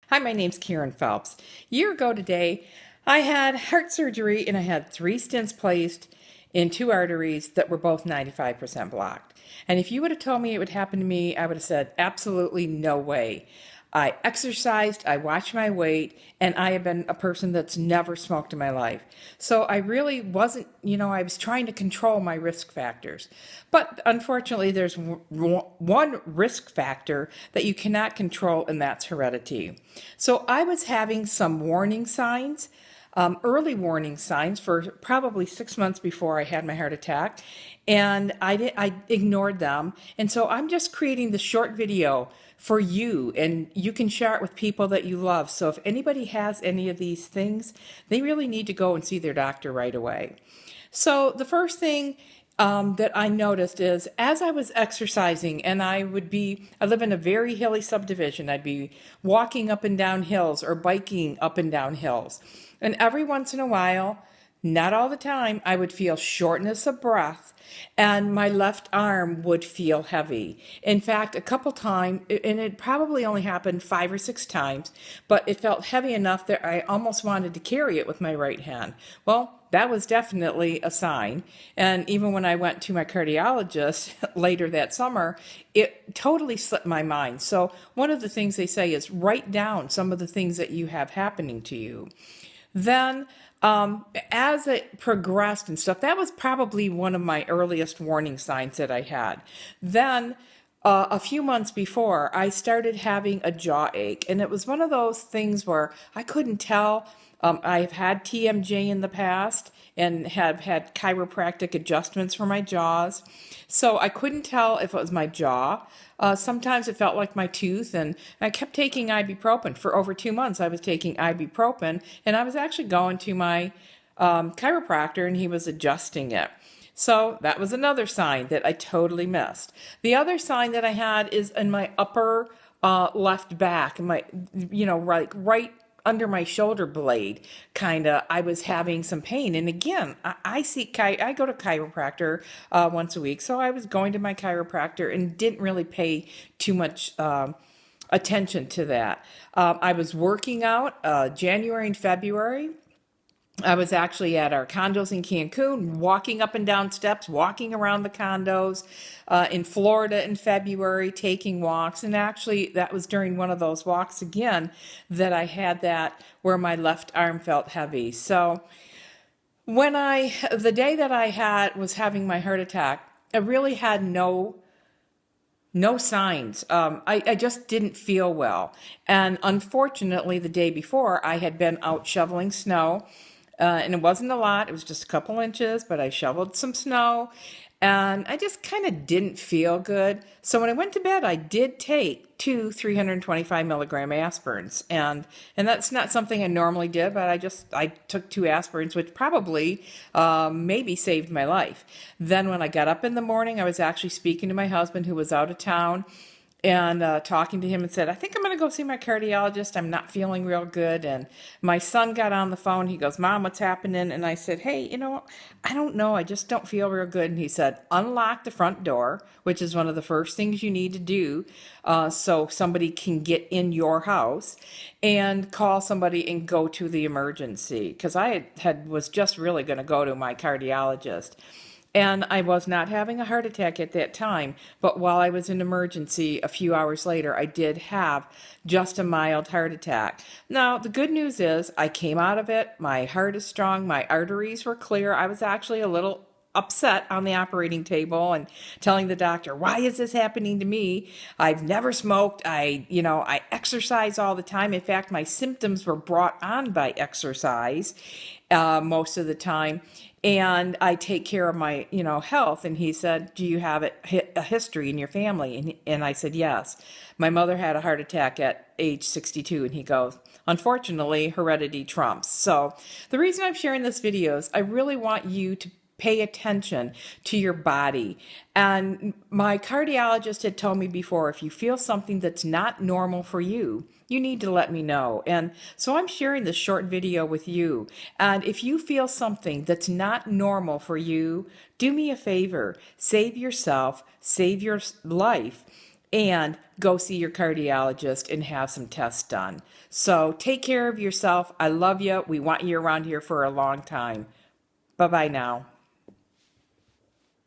Hi, my name's Karen Phelps. A year ago today, I had heart surgery and I had 3 stents placed in 2 arteries that were both 95% blocked. And if you would have told me it would happen to me, I would have said, absolutely no way. I exercised, I watched my weight, and I have been a person that's never smoked in my life. So I really wasn't, I was trying to control my risk factors. But unfortunately, there's one risk factor that you cannot control, and that's heredity. So I was having some warning signs. Early warning signs for probably 6 months before I had my heart attack, and I ignored them. And so I'm just creating the short video for you, and you can share it with people that you love. So if anybody has any of these things, they really need to go and see their doctor right away. So the first thing that I noticed is as I was exercising, and I live in a very hilly subdivision, I'd be walking up and down hills or biking up and down hills. And every once in a while, not all the time, I would feel shortness of breath and my left arm would feel heavy. In fact, a couple times, and it probably only happened 5 or 6 times, but it felt heavy enough that I almost wanted to carry it with my right hand. Well, that was definitely a sign. And even when I went to my cardiologist later that summer, it totally slipped my mind. So one of the things they say is write down some of the things that you have happening to you. Then, as it progressed and stuff, that was probably one of my earliest warning signs that I had. Then, a few months before, I started having a jaw ache, and it was one of those things where I couldn't tell. I've had TMJ in the past and have had chiropractic adjustments for my jaws. So I couldn't tell if it was my jaw. Sometimes it felt like my tooth, and I kept taking ibuprofen. For over 2 months, I was taking ibuprofen, and I was actually going to my chiropractor, and he was adjusting it. So that was another sign that I totally missed. The other sign that I had is in my upper left back, right under my shoulder blade, I was having some pain. And again, I go to chiropractor once a week. So I was going to my chiropractor and didn't really pay too much attention to that. I was working out January and February. I was actually at our condos in Cancun, walking up and down steps, walking around the condos, in Florida in February, taking walks. And actually, that was during one of those walks again that I had that where my left arm felt heavy. So the day that I was having my heart attack, I really had no signs. I just didn't feel well. And unfortunately, the day before, I had been out shoveling snow. And it wasn't a lot. It was just a couple inches, but I shoveled some snow and I just kind of didn't feel good. So when I went to bed, I did take 2 325 milligram aspirins. And that's not something I normally did, but I took 2 aspirins, which probably maybe saved my life. Then when I got up in the morning, I was actually speaking to my husband who was out of town, and talking to him and said, I think I'm going to go see my cardiologist. I'm not feeling real good. And my son got on the phone. He goes, Mom, what's happening? And I said, hey, I don't know. I just don't feel real good. And he said, unlock the front door, which is one of the first things you need to do so somebody can get in your house, and call somebody and go to the emergency. Because I was just really going to go to my cardiologist. And I was not having a heart attack at that time, but while I was in emergency a few hours later, I did have just a mild heart attack. Now, the good news is I came out of it. My heart is strong. My arteries were clear. I was actually a little upset on the operating table and telling the doctor, why is this happening to me? I've never smoked. I exercise all the time. In fact, my symptoms were brought on by exercise most of the time. And I take care of my, health. And he said, do you have a history in your family? And I said, yes. My mother had a heart attack at age 62. And he goes, unfortunately, heredity trumps. So the reason I'm sharing this video is I really want you to pay attention to your body. And my cardiologist had told me before, if you feel something that's not normal for you, you need to let me know. And so I'm sharing this short video with you. And if you feel something that's not normal for you, do me a favor, save yourself, save your life, and go see your cardiologist and have some tests done. So take care of yourself. I love you. We want you around here for a long time. Bye bye now.